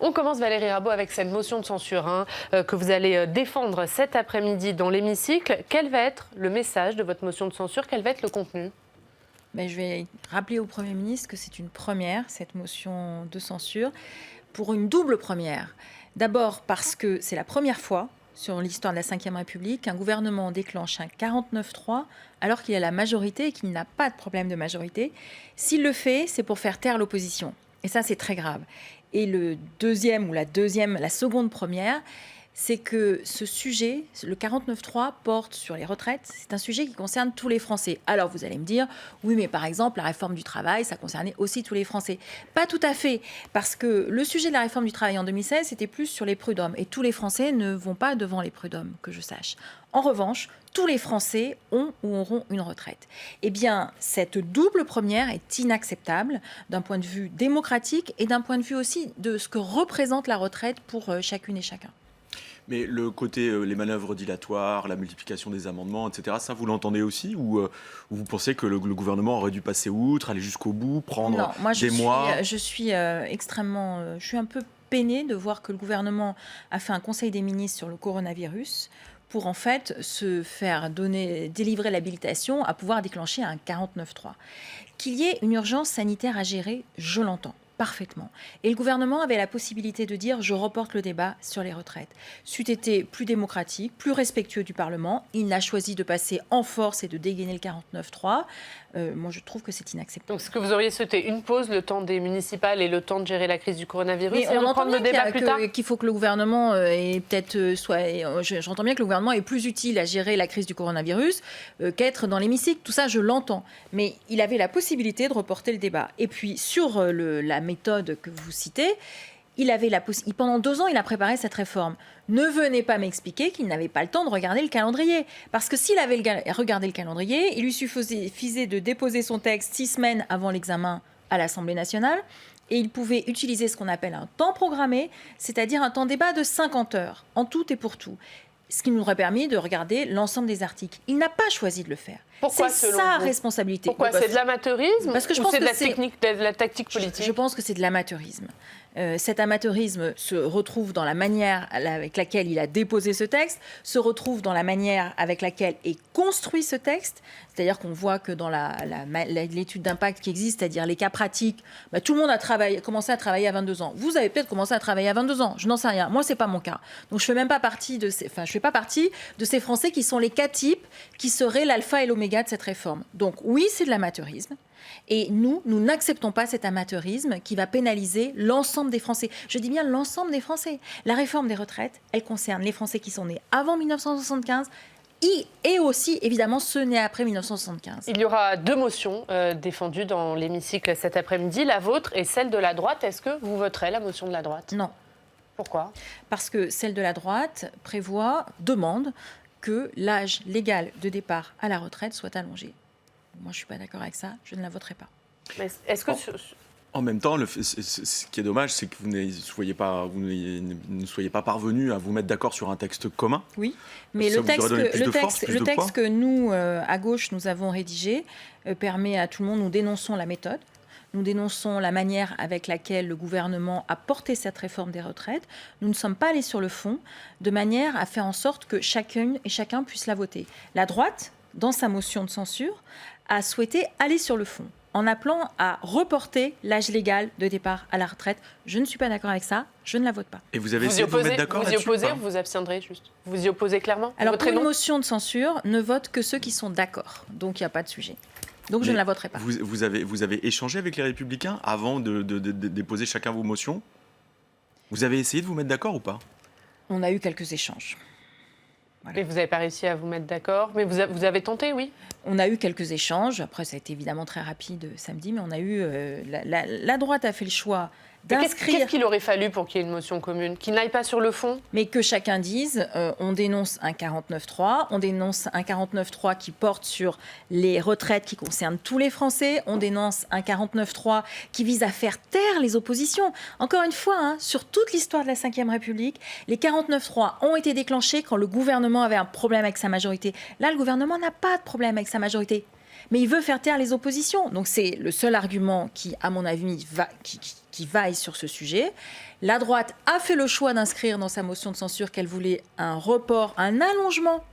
On commence, Valérie Rabault, avec cette motion de censure que vous allez défendre cet après-midi dans l'hémicycle. Quel va être le message de votre motion de censure? Quel va être le contenu? Je vais rappeler au Premier ministre que c'est une première, cette motion de censure, pour une double première. D'abord parce que c'est la première fois sur l'histoire de la Ve République qu'un gouvernement déclenche un 49-3 alors qu'il a la majorité et qu'il n'a pas de problème de majorité. S'il le fait, c'est pour faire taire l'opposition. Et ça, c'est très grave. Et la seconde première, c'est que ce sujet, le 49.3, porte sur les retraites. C'est un sujet qui concerne tous les Français. Alors vous allez me dire, oui, mais par exemple, la réforme du travail, ça concernait aussi tous les Français. Pas tout à fait, parce que le sujet de la réforme du travail en 2016, c'était plus sur les prud'hommes. Et tous les Français ne vont pas devant les prud'hommes, que je sache. En revanche, tous les Français ont ou auront une retraite. Eh bien, cette double première est inacceptable d'un point de vue démocratique et d'un point de vue aussi de ce que représente la retraite pour chacune et chacun. Mais le côté, les manœuvres dilatoires, la multiplication des amendements, etc., ça, vous l'entendez aussi ou vous pensez que le gouvernement aurait dû passer outre, aller jusqu'au bout, prendre des mois? Je suis extrêmement... je suis un peu peinée de voir que le gouvernement a fait un conseil des ministres sur le coronavirus pour en fait se faire délivrer l'habilitation à pouvoir déclencher un 49.3. Qu'il y ait une urgence sanitaire à gérer, je l'entends parfaitement. Et le gouvernement avait la possibilité de dire « je reporte le débat sur les retraites ». C'eût été plus démocratique, plus respectueux du Parlement. Il a choisi de passer en force et de dégainer le 49.3. Moi, je trouve que c'est inacceptable. Donc, ce que vous auriez souhaité, une pause, le temps des municipales et le temps de gérer la crise du coronavirus, et on entend bien le débat plus tard. Qu'il faut que le gouvernement j'entends bien que le gouvernement est plus utile à gérer la crise du coronavirus qu'être dans l'hémicycle. Tout ça, je l'entends. Mais il avait la possibilité de reporter le débat. Et puis, sur la méthode que vous citez, pendant 2 ans, il a préparé cette réforme. Ne venez pas m'expliquer qu'il n'avait pas le temps de regarder le calendrier. Parce que s'il avait regardé le calendrier, il lui suffisait de déposer son texte 6 semaines avant l'examen à l'Assemblée nationale. Et il pouvait utiliser ce qu'on appelle un temps programmé, c'est-à-dire un temps débat de 50 heures, en tout et pour tout. Ce qui nous aurait permis de regarder l'ensemble des articles. Il n'a pas choisi de le faire. Pourquoi, c'est sa responsabilité. Pourquoi? C'est de l'amateurisme? Parce que je pense c'est que de la tactique politique? Je pense que c'est de l'amateurisme. Cet amateurisme se retrouve dans la manière avec laquelle il a déposé ce texte, se retrouve dans la manière avec laquelle est construit ce texte. C'est-à-dire qu'on voit que dans l'étude d'impact qui existe, c'est-à-dire les cas pratiques, tout le monde a commencé à travailler à 22 ans. Vous avez peut-être commencé à travailler à 22 ans, je n'en sais rien. Moi, ce n'est pas mon cas. Donc, je ne fais pas partie de ces Français qui sont les cas types qui seraient l'alpha et l'oméga de cette réforme. Donc, oui, c'est de l'amateurisme. Et nous n'acceptons pas cet amateurisme qui va pénaliser l'ensemble des Français. Je dis bien l'ensemble des Français. La réforme des retraites, elle concerne les Français qui sont nés avant 1975 et aussi, évidemment, ceux nés après 1975. Il y aura 2 motions défendues dans l'hémicycle cet après-midi, la vôtre et celle de la droite. Est-ce que vous voterez la motion de la droite? Non. Pourquoi? Parce que celle de la droite demande que l'âge légal de départ à la retraite soit allongé. Moi, je ne suis pas d'accord avec ça, je ne la voterai pas. Mais est-ce que... En même temps, ce qui est dommage, c'est que vous ne soyez pas parvenus à vous mettre d'accord sur un texte commun. Oui, mais le texte que nous, à gauche, nous avons rédigé permet à tout le monde, nous dénonçons la méthode. Nous dénonçons la manière avec laquelle le gouvernement a porté cette réforme des retraites. Nous ne sommes pas allés sur le fond, de manière à faire en sorte que chacune et chacun puisse la voter. La droite, dans sa motion de censure, a souhaité aller sur le fond, en appelant à reporter l'âge légal de départ à la retraite. Je ne suis pas d'accord avec ça, je ne la vote pas. Et vous avez essayé de vous mettre d'accord là-dessus? Vous y opposez ou vous abstiendrez juste? Vous y opposez clairement? Alors, pour une motion de censure, ne vote que ceux qui sont d'accord. Donc, il n'y a pas de sujet. Donc, je ne la voterai pas. Vous avez échangé avec les Républicains avant de déposer chacun vos motions? Vous avez essayé de vous mettre d'accord ou pas? On a eu quelques échanges. Voilà. Mais vous n'avez pas réussi à vous mettre d'accord? Mais vous avez tenté, oui? On a eu quelques échanges. Après, ça a été évidemment très rapide samedi, mais on a eu... la droite a fait le choix d'inscrire... Qu'est-ce qu'il aurait fallu pour qu'il y ait une motion commune? Qu'il n'aille pas sur le fond? Mais que chacun dise, on dénonce un 49.3, on dénonce un 49.3 qui porte sur les retraites qui concernent tous les Français, on dénonce un 49.3 qui vise à faire taire les oppositions. Encore une fois, sur toute l'histoire de la Ve République, les 49.3 ont été déclenchés quand le gouvernement avait un problème avec sa majorité. Là, le gouvernement n'a pas de problème avec sa majorité. Mais il veut faire taire les oppositions. Donc c'est le seul argument qui, à mon avis, qui vaille sur ce sujet. La droite a fait le choix d'inscrire dans sa motion de censure qu'elle voulait un report, un allongement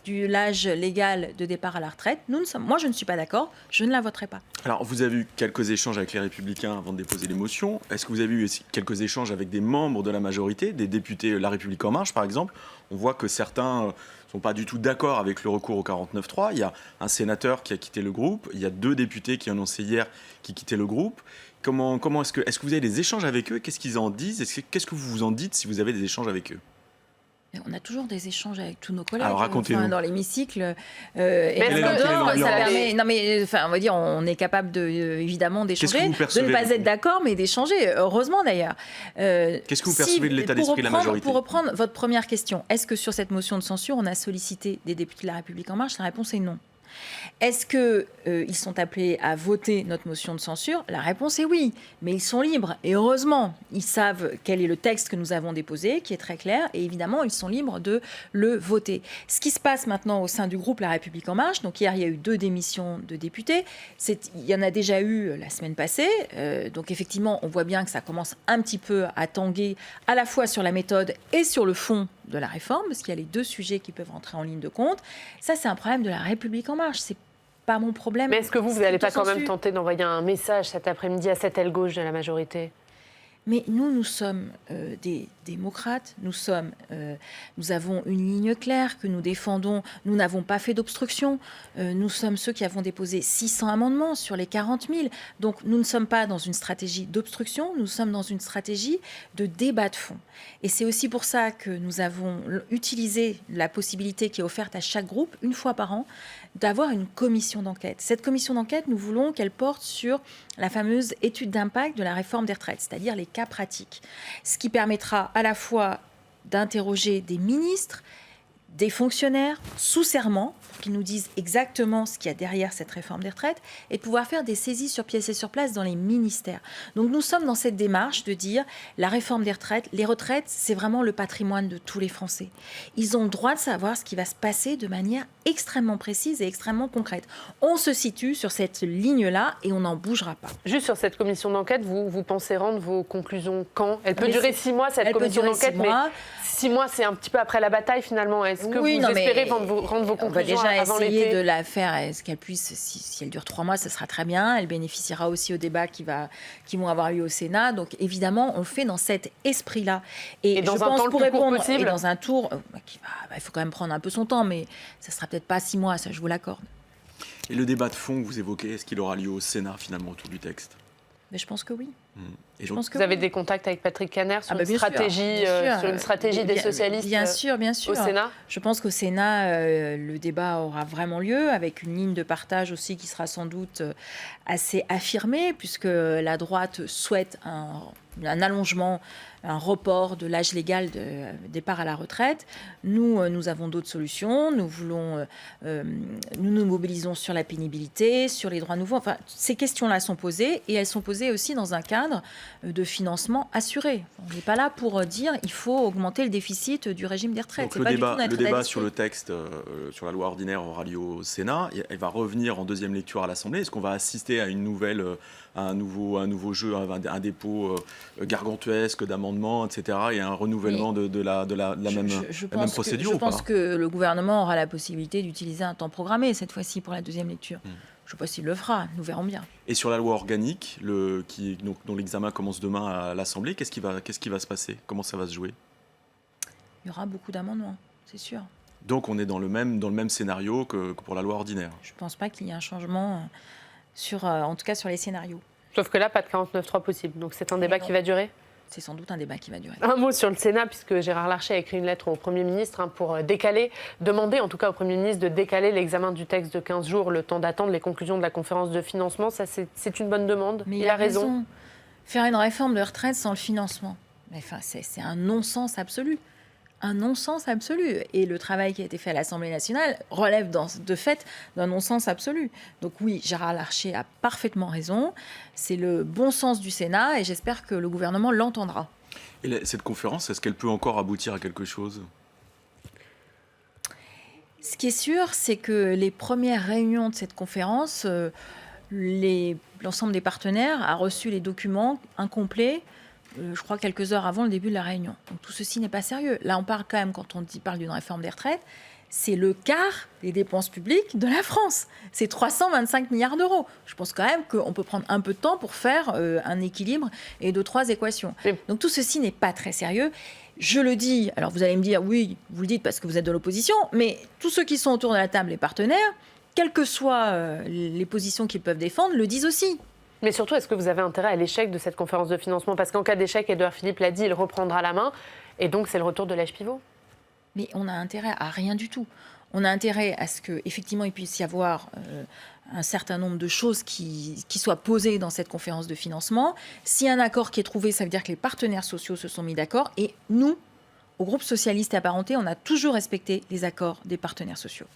de l'âge légal de départ à la retraite. Moi, je ne suis pas d'accord, je ne la voterai pas. Alors, vous avez eu quelques échanges avec les Républicains avant de déposer les motions. Est-ce que vous avez eu quelques échanges avec des membres de la majorité, des députés La République En Marche, par exemple? On voit que certains ne sont pas du tout d'accord avec le recours au 49.3. Il y a un sénateur qui a quitté le groupe. Il y a 2 députés qui ont annoncé hier qui quittaient le groupe. Comment est-ce que vous avez des échanges avec eux? Qu'est-ce qu'ils en disent? Qu'est-ce que vous vous en dites si vous avez des échanges avec eux? On a toujours des échanges avec tous nos collègues. Alors racontez-nous. Dans l'hémicycle. Ça permet... Non mais on va dire, on est capable évidemment d'échanger, de ne pas être d'accord, mais d'échanger. Heureusement d'ailleurs. Qu'est-ce que vous percevez de l'état d'esprit de la majorité? Pour reprendre votre première question, est-ce que sur cette motion de censure, on a sollicité des députés de La République En Marche? La réponse est non. Est-ce qu'ils sont appelés à voter notre motion de censure? La réponse est oui, mais ils sont libres. Et heureusement, ils savent quel est le texte que nous avons déposé, qui est très clair, et évidemment, ils sont libres de le voter. Ce qui se passe maintenant au sein du groupe La République En Marche, donc hier, il y a eu 2 démissions de députés. Il y en a déjà eu la semaine passée. Donc effectivement, on voit bien que ça commence un petit peu à tanguer à la fois sur la méthode et sur le fond de la réforme, parce qu'il y a les 2 sujets qui peuvent rentrer en ligne de compte. Ça, c'est un problème de La République En Marche. C'est pas mon problème. Mais est-ce que vous n'allez pas quand même tenter d'envoyer un message cet après-midi à cette aile gauche de la majorité? Mais nous sommes des démocrates, nous avons une ligne claire que nous défendons, nous n'avons pas fait d'obstruction, nous sommes ceux qui avons déposé 600 amendements sur les 40 000. Donc nous ne sommes pas dans une stratégie d'obstruction, nous sommes dans une stratégie de débat de fond. Et c'est aussi pour ça que nous avons utilisé la possibilité qui est offerte à chaque groupe, une fois par an, d'avoir une commission d'enquête. Cette commission d'enquête, nous voulons qu'elle porte sur la fameuse étude d'impact de la réforme des retraites, c'est-à-dire les cas pratiques. Ce qui permettra à la fois d'interroger des ministres, des fonctionnaires sous serment, pour qu'ils nous disent exactement ce qu'il y a derrière cette réforme des retraites, et de pouvoir faire des saisies sur pièce et sur place dans les ministères. Donc nous sommes dans cette démarche de dire la réforme des retraites, les retraites, c'est vraiment le patrimoine de tous les Français. Ils ont le droit de savoir ce qui va se passer de manière extrêmement précise et extrêmement concrète. On se situe sur cette ligne-là et on n'en bougera pas. Juste sur cette commission d'enquête, vous pensez rendre vos conclusions quand? Elle peut durer 6 mois, cette commission d'enquête, mais 6 mois, c'est un petit peu après la bataille finalement. Est-ce que vous espérez rendre vos conclusions avant l'été? On va déjà essayer de la faire. Est-ce qu'elle puisse, si elle dure 3 mois, ce sera très bien. Elle bénéficiera aussi aux débats qui vont avoir lieu au Sénat. Donc évidemment, on le fait dans cet esprit-là. Et dans je un pense temps pour le plus court répondre, possible. et dans un tour, il faut quand même prendre un peu son temps, mais ça sera peut-être pas 6 mois, ça je vous l'accorde. Et le débat de fond que vous évoquez, est-ce qu'il aura lieu au Sénat finalement autour du texte? Mais je pense que oui. Et donc, vous avez des contacts avec Patrick Kanner sur une stratégie des socialistes bien sûr. au Sénat? Je pense qu'au Sénat, le débat aura vraiment lieu, avec une ligne de partage aussi qui sera sans doute assez affirmée, puisque la droite souhaite un allongement, un report de l'âge légal de départ à la retraite. Nous avons d'autres solutions. Nous nous mobilisons sur la pénibilité, sur les droits nouveaux. Enfin, ces questions-là sont posées et elles sont posées aussi dans un cadre de financement assuré. On n'est pas là pour dire il faut augmenter le déficit du régime des retraites. Donc le débat sur le texte, sur la loi ordinaire aura lieu au Sénat. Elle va revenir en 2e lecture à l'Assemblée. Est-ce qu'on va assister à un nouveau jeu, un dépôt gargantuesque d'amendements, etc., et un renouvellement de la même procédure? Je pense que le gouvernement aura la possibilité d'utiliser un temps programmé cette fois-ci pour la 2e lecture. Je ne sais pas s'il le fera, nous verrons bien. Et sur la loi organique, dont l'examen commence demain à l'Assemblée, qu'est-ce qui va se passer? Comment ça va se jouer? Il y aura beaucoup d'amendements, c'est sûr. Donc on est dans le même scénario que pour la loi ordinaire? Je ne pense pas qu'il y ait un changement, en tout cas sur les scénarios. Sauf que là, pas de 49.3 possible. Donc c'est un débat qui va durer? C'est sans doute un débat qui va durer. Un mot sur le Sénat, puisque Gérard Larcher a écrit une lettre au Premier ministre pour demander en tout cas au Premier ministre de décaler l'examen du texte de 15 jours, le temps d'attendre les conclusions de la conférence de financement. Ça, c'est une bonne demande. Mais il a raison. Faire une réforme de retraite sans le financement, c'est un non-sens absolu. Un non-sens absolu. Et le travail qui a été fait à l'Assemblée nationale relève de fait d'un non-sens absolu. Donc oui, Gérard Larcher a parfaitement raison. C'est le bon sens du Sénat et j'espère que le gouvernement l'entendra. Et cette conférence, est-ce qu'elle peut encore aboutir à quelque chose? Ce qui est sûr, c'est que les premières réunions de cette conférence, l'ensemble des partenaires a reçu les documents incomplets, je crois quelques heures avant le début de la réunion. Donc tout ceci n'est pas sérieux. Là, on parle quand même, quand on parle d'une réforme des retraites, c'est le quart des dépenses publiques de la France. C'est 325 milliards d'euros. Je pense quand même qu'on peut prendre un peu de temps pour faire un équilibre et 2-3 équations. Donc tout ceci n'est pas très sérieux. Je le dis, alors vous allez me dire, oui, vous le dites parce que vous êtes de l'opposition, mais tous ceux qui sont autour de la table, les partenaires, quelles que soient les positions qu'ils peuvent défendre, le disent aussi. Mais surtout, est-ce que vous avez intérêt à l'échec de cette conférence de financement? Parce qu'en cas d'échec, Édouard Philippe l'a dit, il reprendra la main. Et donc, c'est le retour de l'âge pivot. Mais on a intérêt à rien du tout. On a intérêt à ce qu'effectivement, il puisse y avoir un certain nombre de choses qui soient posées dans cette conférence de financement. Si un accord qui est trouvé, ça veut dire que les partenaires sociaux se sont mis d'accord. Et nous, au groupe socialiste et apparenté, on a toujours respecté les accords des partenaires sociaux.